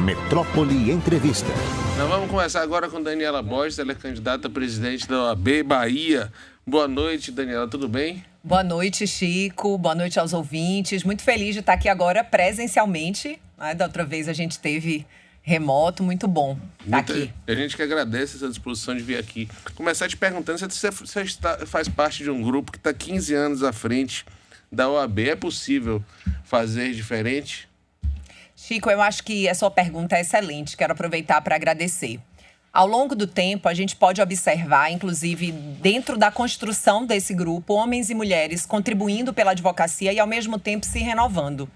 Metrópole Entrevista. Nós vamos começar agora com Daniela Borges, ela é candidata a presidente da OAB Bahia. Boa noite, Daniela, tudo bem? Boa noite, Chico. Boa noite aos ouvintes. Muito feliz de estar aqui agora presencialmente. Da outra vez a gente teve remoto, muito bom estar aqui. A gente que agradece essa disposição de vir aqui. Começar te perguntando se você faz parte de um grupo que está 15 anos à frente da OAB. É possível fazer diferente? Chico, eu acho que a sua pergunta é excelente. Quero aproveitar para agradecer. Ao longo do tempo, a gente pode observar, inclusive dentro da construção desse grupo, homens e mulheres contribuindo pela advocacia e, ao mesmo tempo, se renovando.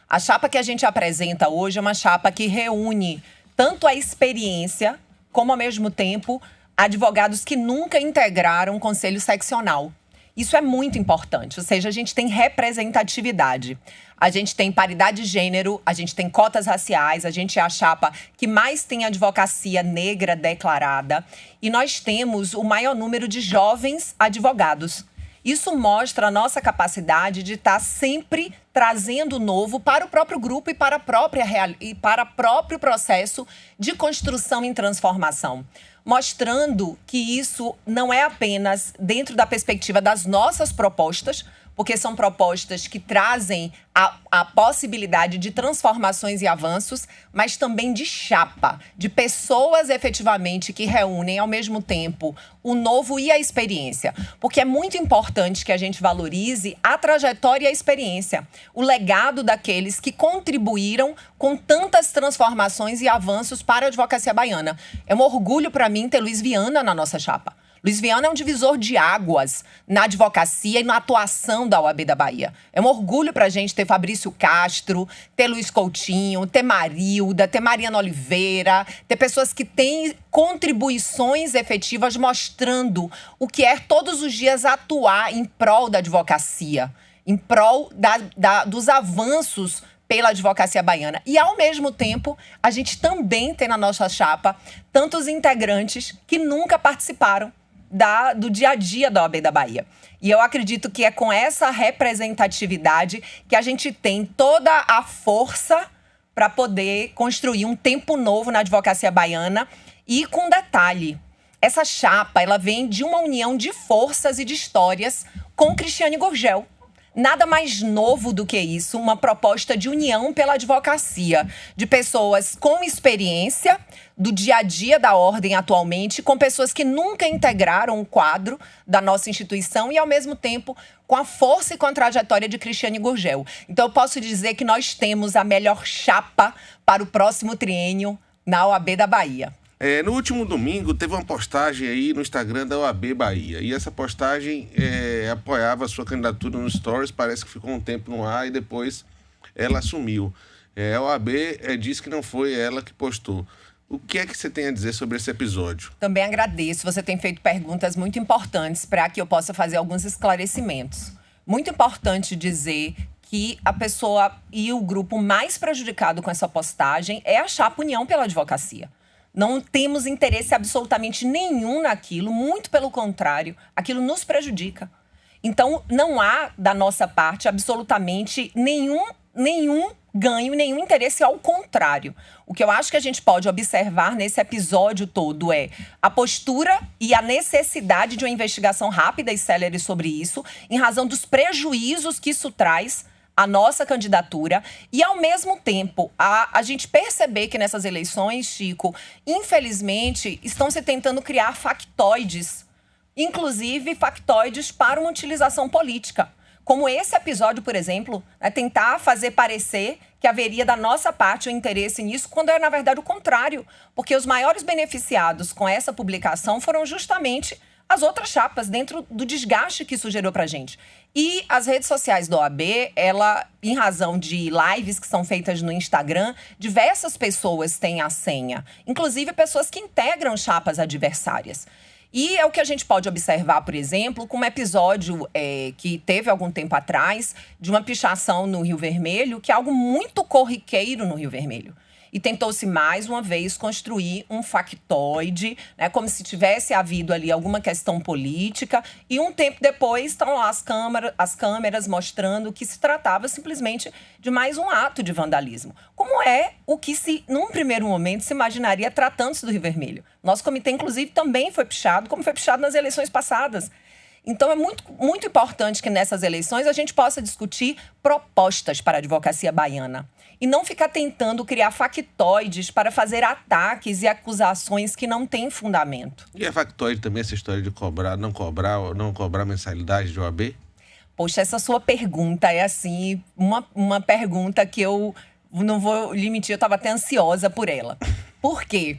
A chapa que a gente apresenta hoje é uma chapa que reúne tanto a experiência, como, ao mesmo tempo, advogados que nunca integraram um conselho seccional. Isso é muito importante, ou seja, a gente tem representatividade. A gente tem paridade de gênero, a gente tem cotas raciais, a gente é a chapa que mais tem advocacia negra declarada. E nós temos o maior número de jovens advogados. Isso mostra a nossa capacidade de estar sempre trazendo o novo para o próprio grupo e para o próprio processo de construção e transformação. Mostrando que isso não é apenas dentro da perspectiva das nossas propostas, porque são propostas que trazem a possibilidade de transformações e avanços, mas também de chapa, de pessoas efetivamente que reúnem ao mesmo tempo o novo e a experiência. Porque é muito importante que a gente valorize a trajetória e a experiência, o legado daqueles que contribuíram com tantas transformações e avanços para a advocacia baiana. É um orgulho para mim ter Luiz Viana na nossa chapa. Luiz Viana é um divisor de águas na advocacia e na atuação da OAB da Bahia. É um orgulho pra gente ter Fabrício Castro, ter Luiz Coutinho, ter Marilda, ter Mariana Oliveira, ter pessoas que têm contribuições efetivas mostrando o que é todos os dias atuar em prol da advocacia, em prol dos avanços pela advocacia baiana. E, ao mesmo tempo, a gente também tem na nossa chapa tantos integrantes que nunca participaram do dia a dia da OAB da Bahia. E eu acredito que é com essa representatividade que a gente tem toda a força para poder construir um tempo novo na advocacia baiana. E com detalhe, essa chapa ela vem de uma união de forças e de histórias com Cristiane Gurgel. Nada mais novo do que isso, uma proposta de união pela advocacia, de pessoas com experiência do dia a dia da ordem atualmente, com pessoas que nunca integraram o quadro da nossa instituição e, ao mesmo tempo, com a força e com a trajetória de Cristiane Gurgel. Então, eu posso dizer que nós temos a melhor chapa para o próximo triênio na OAB da Bahia. No último domingo, teve uma postagem aí no Instagram da OAB Bahia. E essa postagem apoiava a sua candidatura no Stories. Parece que ficou um tempo no ar e depois ela sumiu. A OAB disse que não foi ela que postou. O que é que você tem a dizer sobre esse episódio? Também agradeço. Você tem feito perguntas muito importantes para que eu possa fazer alguns esclarecimentos. Muito importante dizer que a pessoa e o grupo mais prejudicado com essa postagem é a chapa União pela Advocacia. Não temos interesse absolutamente nenhum naquilo, muito pelo contrário, aquilo nos prejudica. Então, não há, da nossa parte, absolutamente nenhum ganho, nenhum interesse, ao contrário. O que eu acho que a gente pode observar nesse episódio todo é a postura e a necessidade de uma investigação rápida e célere sobre isso, em razão dos prejuízos que isso traz a nossa candidatura e, ao mesmo tempo, a gente perceber que nessas eleições, Chico, infelizmente, estão se tentando criar factoides, inclusive factoides para uma utilização política. Como esse episódio, por exemplo, tentar fazer parecer que haveria da nossa parte um interesse nisso, quando é, na verdade, o contrário. Porque os maiores beneficiados com essa publicação foram justamente as outras chapas, dentro do desgaste que isso gerou pra gente. E as redes sociais da OAB, em razão de lives que são feitas no Instagram, diversas pessoas têm a senha. Inclusive pessoas que integram chapas adversárias. E é o que a gente pode observar, por exemplo, com um episódio que teve algum tempo atrás, de uma pichação no Rio Vermelho, que é algo muito corriqueiro no Rio Vermelho. E tentou-se, mais uma vez, construir um factoide, né, como se tivesse havido ali alguma questão política. E um tempo depois estão lá as câmeras mostrando que se tratava simplesmente de mais um ato de vandalismo. Como é o que, num primeiro momento, se imaginaria tratando-se do Rio Vermelho. Nosso comitê, inclusive, também foi pichado, como foi pichado nas eleições passadas. Então, é muito, muito importante que nessas eleições a gente possa discutir propostas para a advocacia baiana. E não ficar tentando criar factoides para fazer ataques e acusações que não têm fundamento. E é factoide também essa história de não cobrar mensalidade de OAB? Poxa, essa sua pergunta é assim, uma pergunta que eu não vou lhe mentir, eu estava até ansiosa por ela. Por quê?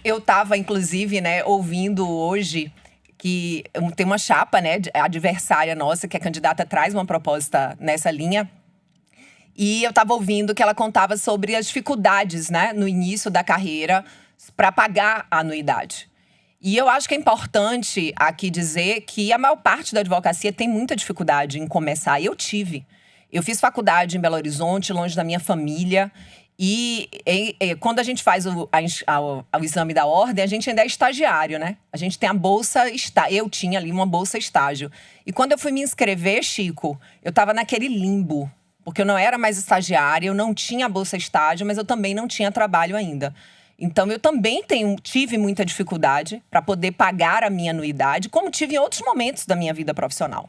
Eu estava, inclusive, né, ouvindo hoje que tem uma chapa, né, adversária nossa, que a candidata traz uma proposta nessa linha. E eu estava ouvindo que ela contava sobre as dificuldades, né, no início da carreira para pagar a anuidade. E eu acho que é importante aqui dizer que a maior parte da advocacia tem muita dificuldade em começar. Eu fiz faculdade em Belo Horizonte, longe da minha família. E quando a gente faz o exame da ordem, a gente ainda é estagiário, né? A gente tem a bolsa estágio. Eu tinha ali uma bolsa estágio. E quando eu fui me inscrever, Chico, eu estava naquele limbo. Porque eu não era mais estagiária, eu não tinha a bolsa estágio, mas eu também não tinha trabalho ainda. Então, eu também tive muita dificuldade para poder pagar a minha anuidade, como tive em outros momentos da minha vida profissional.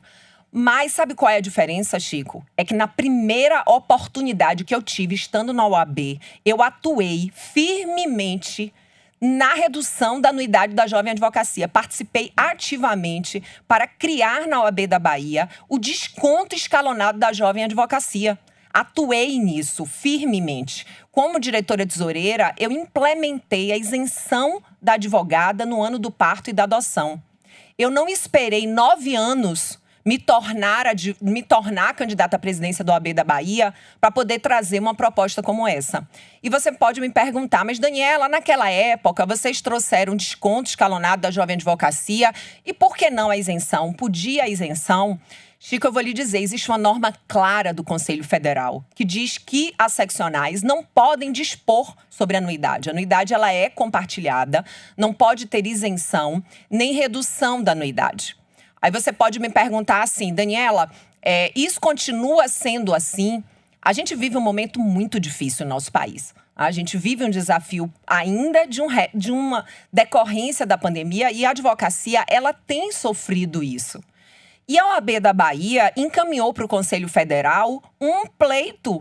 Mas sabe qual é a diferença, Chico? É que na primeira oportunidade que eu tive, estando na OAB, eu atuei firmemente na redução da anuidade da Jovem Advocacia. Participei ativamente para criar na OAB da Bahia o desconto escalonado da Jovem Advocacia. Atuei nisso firmemente. Como diretora tesoureira, eu implementei a isenção da advogada no ano do parto e da adoção. Eu não esperei 9 anos me tornar candidata à presidência do OAB da Bahia para poder trazer uma proposta como essa. E você pode me perguntar, mas Daniela, naquela época vocês trouxeram um desconto escalonado da Jovem Advocacia e por que não a isenção? Podia a isenção? Chico, eu vou lhe dizer, existe uma norma clara do Conselho Federal que diz que as seccionais não podem dispor sobre a anuidade. A anuidade ela é compartilhada, não pode ter isenção nem redução da anuidade. Aí você pode me perguntar assim, Daniela, isso continua sendo assim? A gente vive um momento muito difícil no nosso país. A gente vive um desafio ainda de uma decorrência da pandemia e a advocacia ela tem sofrido isso. E a OAB da Bahia encaminhou para o Conselho Federal um pleito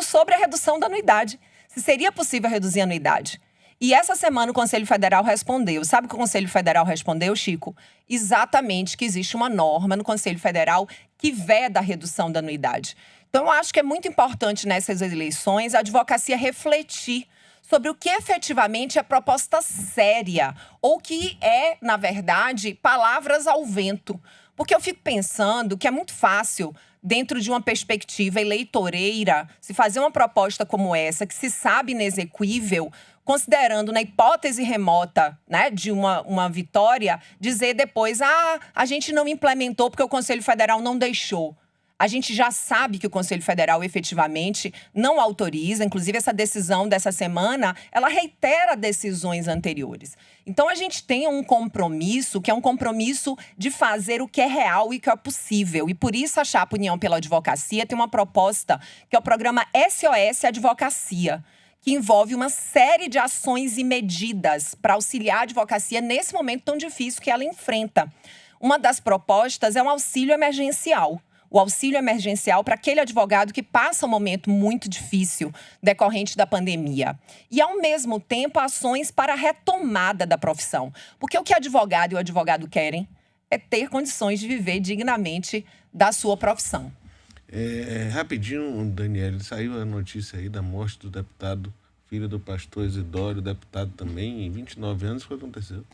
sobre a redução da anuidade. Se seria possível reduzir a anuidade. E essa semana o Conselho Federal respondeu. Sabe o que o Conselho Federal respondeu, Chico? Exatamente que existe uma norma no Conselho Federal que veda a redução da anuidade. Então, eu acho que é muito importante nessas eleições a advocacia refletir sobre o que efetivamente é proposta séria ou que é, na verdade, palavras ao vento. Porque eu fico pensando que é muito fácil, dentro de uma perspectiva eleitoreira, se fazer uma proposta como essa, que se sabe inexequível, considerando na hipótese remota, né, de uma vitória, dizer depois, a gente não implementou porque o Conselho Federal não deixou. A gente já sabe que o Conselho Federal efetivamente não autoriza, inclusive essa decisão dessa semana, ela reitera decisões anteriores. Então a gente tem um compromisso, que é um compromisso de fazer o que é real e que é possível. E por isso a Chapa União pela Advocacia tem uma proposta, que é o programa SOS Advocacia, que envolve uma série de ações e medidas para auxiliar a advocacia nesse momento tão difícil que ela enfrenta. Uma das propostas é um auxílio emergencial. O auxílio emergencial para aquele advogado que passa um momento muito difícil decorrente da pandemia. E, ao mesmo tempo, ações para a retomada da profissão. Porque o que a advogada e o advogado querem é ter condições de viver dignamente da sua profissão. Rapidinho, Daniela, saiu a notícia aí da morte do deputado, filho do pastor Isidório, deputado também, em 29 anos, o que aconteceu?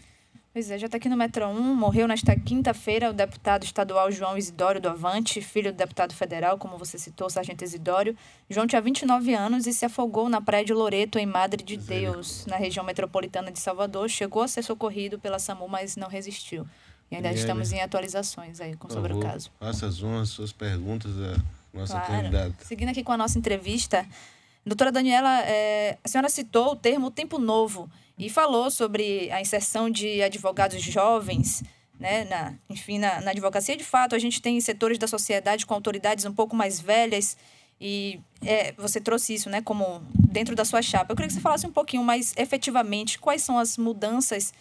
Pois é, já está aqui no Metro 1, morreu nesta quinta-feira o deputado estadual João Isidório do Avante, filho do deputado federal, como você citou, sargento Isidório. João tinha 29 anos e se afogou na praia de Loreto, em Madre de Deus, na região metropolitana de Salvador. Chegou a ser socorrido pela SAMU, mas não resistiu. E ainda estamos em atualizações aí sobre o caso. Faça as honras, suas perguntas à nossa candidata. Seguindo aqui com a nossa entrevista, doutora Daniela, a senhora citou o termo tempo novo e falou sobre a inserção de advogados jovens né, na advocacia. De fato, a gente tem setores da sociedade com autoridades um pouco mais velhas e você trouxe isso, né, como dentro da sua chapa. Eu queria que você falasse um pouquinho mais efetivamente quais são as mudanças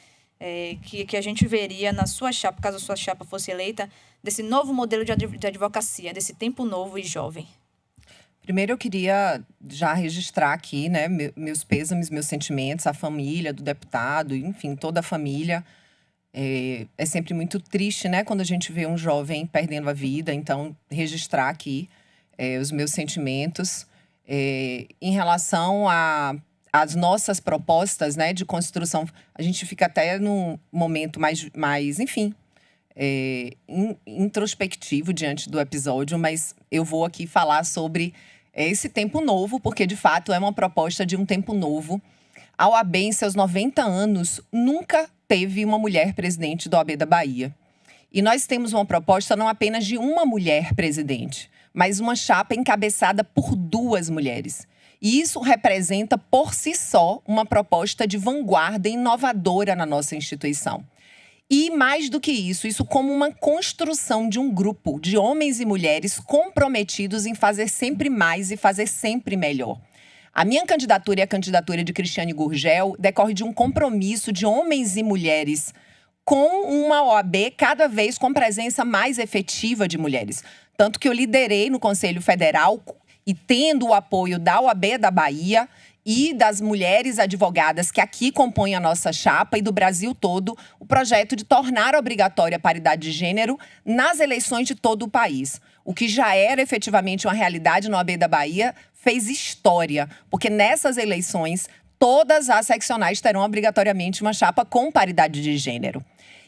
que a gente veria na sua chapa, caso a sua chapa fosse eleita, desse novo modelo de advocacia, desse tempo novo e jovem. Primeiro, eu queria já registrar aqui, né, meus pêsames, meus sentimentos, a família do deputado, enfim, toda a família. É sempre muito triste, né, quando a gente vê um jovem perdendo a vida. Então, registrar aqui os meus sentimentos. Em relação às nossas propostas, né, de construção, a gente fica até num momento mais enfim, introspectivo diante do episódio, mas eu vou aqui falar sobre esse tempo novo, porque de fato é uma proposta de um tempo novo. A OAB, em seus 90 anos, nunca teve uma mulher presidente da OAB da Bahia. E nós temos uma proposta não apenas de uma mulher presidente, mas uma chapa encabeçada por 2 mulheres. E isso representa, por si só, uma proposta de vanguarda inovadora na nossa instituição. E mais do que isso como uma construção de um grupo de homens e mulheres comprometidos em fazer sempre mais e fazer sempre melhor. A minha candidatura e a candidatura de Cristiane Gurgel decorre de um compromisso de homens e mulheres com uma OAB cada vez com presença mais efetiva de mulheres. Tanto que eu liderei no Conselho Federal e tendo o apoio da OAB da Bahia e das mulheres advogadas que aqui compõem a nossa chapa e do Brasil todo, o projeto de tornar obrigatória a paridade de gênero nas eleições de todo o país. O que já era efetivamente uma realidade na OAB da Bahia fez história, porque nessas eleições todas as seccionais terão obrigatoriamente uma chapa com paridade de gênero.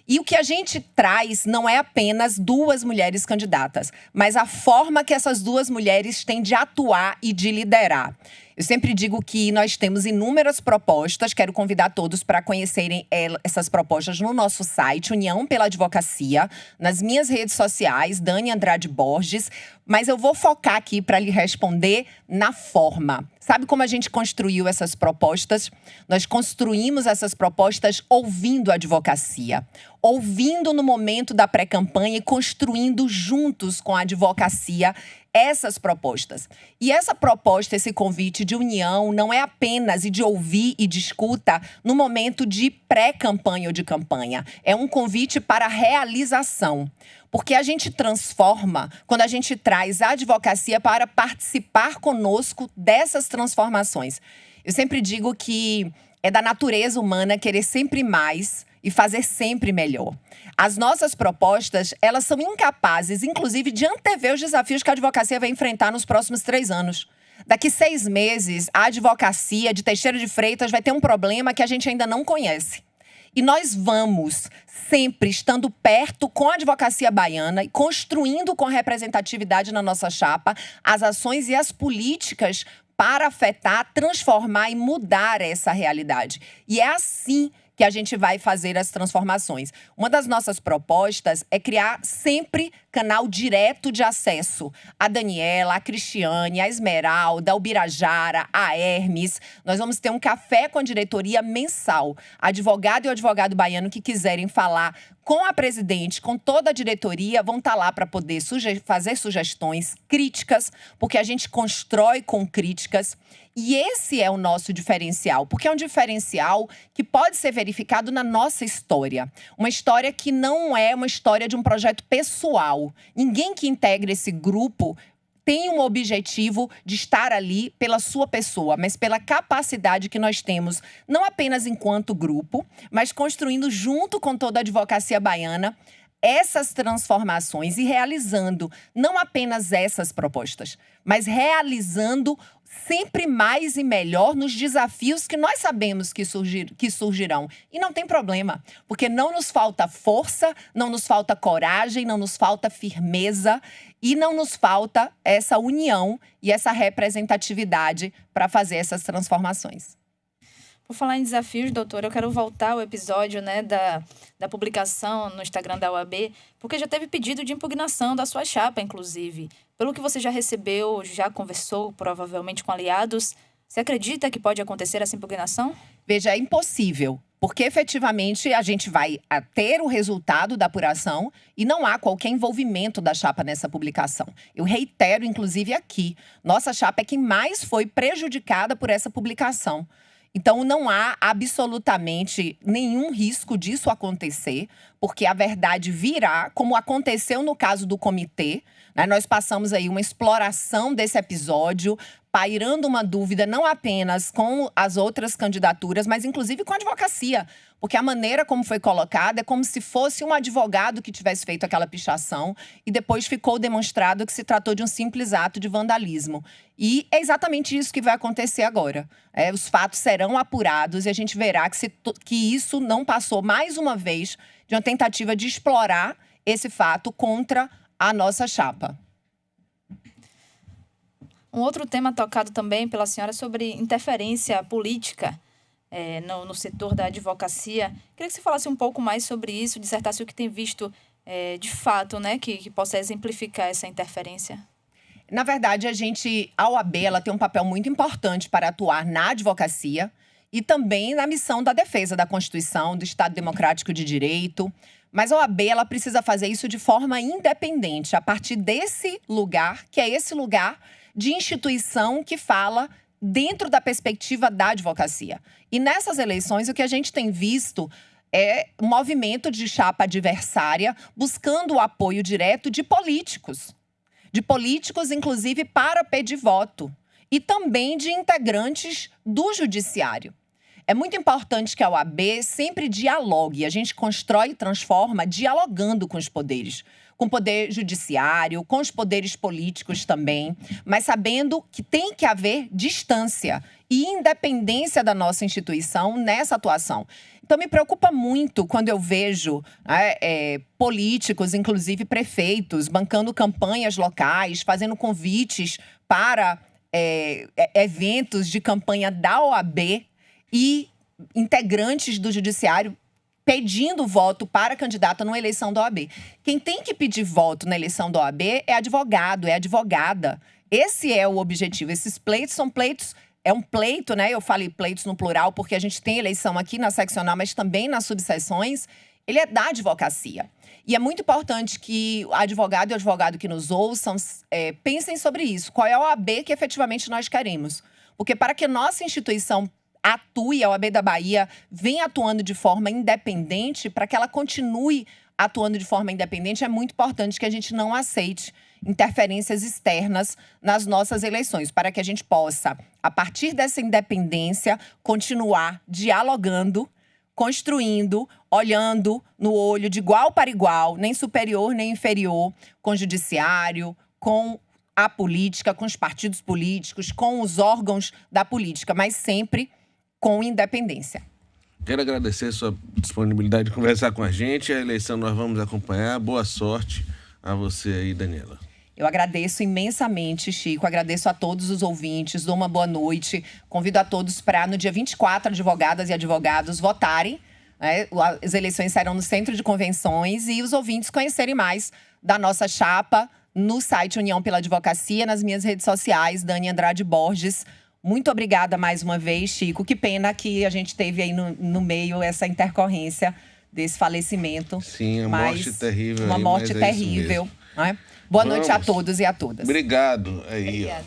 E o que a gente traz não é apenas 2 mulheres candidatas, mas a forma que essas 2 mulheres têm de atuar e de liderar. Eu sempre digo que nós temos inúmeras propostas, quero convidar todos para conhecerem essas propostas no nosso site, União pela Advocacia, nas minhas redes sociais, Dani Andrade Borges, mas eu vou focar aqui para lhe responder na forma. Sabe como a gente construiu essas propostas? Nós construímos essas propostas ouvindo a advocacia, ouvindo no momento da pré-campanha e construindo juntos com a advocacia essas propostas. E essa proposta, esse convite de união, não é apenas de ouvir e de escuta no momento de pré-campanha ou de campanha. É um convite para a realização. Porque a gente transforma quando a gente traz a advocacia para participar conosco dessas transformações. Eu sempre digo que é da natureza humana querer sempre mais e fazer sempre melhor. As nossas propostas, elas são incapazes, inclusive, de antever os desafios que a advocacia vai enfrentar nos próximos 3 anos. Daqui 6 meses, a advocacia de Teixeira de Freitas vai ter um problema que a gente ainda não conhece. E nós vamos, sempre estando perto com a advocacia baiana e construindo com representatividade na nossa chapa as ações e as políticas para afetar, transformar e mudar essa realidade. E é assim que a gente vai fazer as transformações. Uma das nossas propostas é criar sempre canal direto de acesso. A Daniela, a Cristiane, a Esmeralda, a Ubirajara, a Hermes. Nós vamos ter um café com a diretoria mensal. Advogado e o advogado baiano que quiserem falar com a presidente, com toda a diretoria, vão estar lá para poder fazer sugestões, críticas, porque a gente constrói com críticas. E esse é o nosso diferencial, porque é um diferencial que pode ser verificado na nossa história. Uma história que não é uma história de um projeto pessoal. Ninguém que integra esse grupo tem um objetivo de estar ali pela sua pessoa, mas pela capacidade que nós temos, não apenas enquanto grupo, mas construindo junto com toda a advocacia baiana essas transformações e realizando não apenas essas propostas, mas realizando sempre mais e melhor nos desafios que nós sabemos que surgirão. E não tem problema, porque não nos falta força, não nos falta coragem, não nos falta firmeza e não nos falta essa união e essa representatividade para fazer essas transformações. Por falar em desafios, doutora, eu quero voltar ao episódio, né, da publicação no Instagram da UAB, porque já teve pedido de impugnação da sua chapa, inclusive. Pelo que você já recebeu, já conversou provavelmente com aliados, você acredita que pode acontecer essa impugnação? Veja, é impossível, Porque efetivamente a gente vai ter o resultado da apuração e não há qualquer envolvimento da chapa nessa publicação. Eu reitero, inclusive, aqui, nossa chapa é quem mais foi prejudicada por essa publicação. Então, não há absolutamente nenhum risco disso acontecer, porque a verdade virá, como aconteceu no caso do comitê, né? Nós passamos aí uma exploração desse episódio, pairando uma dúvida não apenas com as outras candidaturas, mas inclusive com a advocacia. Porque a maneira como foi colocada é como se fosse um advogado que tivesse feito aquela pichação e depois ficou demonstrado que se tratou de um simples ato de vandalismo. E é exatamente isso que vai acontecer agora. Os fatos serão apurados e a gente verá que isso não passou mais uma vez de uma tentativa de explorar esse fato contra a nossa chapa. Um outro tema tocado também pela senhora é sobre interferência política no setor da advocacia. Queria que você falasse um pouco mais sobre isso, dissertasse o que tem visto de fato, né, que possa exemplificar essa interferência. Na verdade, a OAB ela tem um papel muito importante para atuar na advocacia e também na missão da defesa da Constituição, do Estado Democrático de Direito. Mas a OAB ela precisa fazer isso de forma independente, a partir desse lugar, que é esse lugar de instituição que fala dentro da perspectiva da advocacia. E nessas eleições, o que a gente tem visto é um movimento de chapa adversária buscando o apoio direto de políticos, inclusive, para pedir voto, e também de integrantes do judiciário. É muito importante que a OAB sempre dialogue. A gente constrói e transforma dialogando com os poderes. Com o poder judiciário, com os poderes políticos também. Mas sabendo que tem que haver distância e independência da nossa instituição nessa atuação. Então, me preocupa muito quando eu vejo políticos, inclusive prefeitos, bancando campanhas locais, fazendo convites para eventos de campanha da OAB e integrantes do judiciário pedindo voto para candidata numa eleição da OAB. Quem tem que pedir voto na eleição da OAB é advogado, é advogada. Esse é o objetivo. Esses pleitos são pleitos. É um pleito, né? Eu falei pleitos no plural porque a gente tem eleição aqui na seccional, mas também nas subseções. Ele é da advocacia. E é muito importante que o advogado e o advogado que nos ouçam pensem sobre isso. Qual é a OAB que efetivamente nós queremos? Porque para que nossa instituição atue, a OAB da Bahia vem atuando de forma independente, para que ela continue atuando de forma independente, é muito importante que a gente não aceite interferências externas nas nossas eleições, para que a gente possa, a partir dessa independência, continuar dialogando, construindo, olhando no olho de igual para igual, nem superior nem inferior, com o judiciário, com a política, com os partidos políticos, com os órgãos da política, mas sempre com independência. Quero agradecer a sua disponibilidade de conversar com a gente. A eleição nós vamos acompanhar. Boa sorte a você aí, Daniela. Eu agradeço imensamente, Chico. Agradeço a todos os ouvintes. Dou uma boa noite. Convido a todos para, no dia 24, advogadas e advogados votarem. As eleições serão no Centro de Convenções e os ouvintes conhecerem mais da nossa chapa no site União pela Advocacia, nas minhas redes sociais, Dani Andrade Borges. Muito obrigada mais uma vez, Chico. Que pena que a gente teve aí no meio essa intercorrência desse falecimento. Sim, a morte terrível. Uma morte terrível. Né? Boa noite a todos e a todas. Obrigado. Obrigada.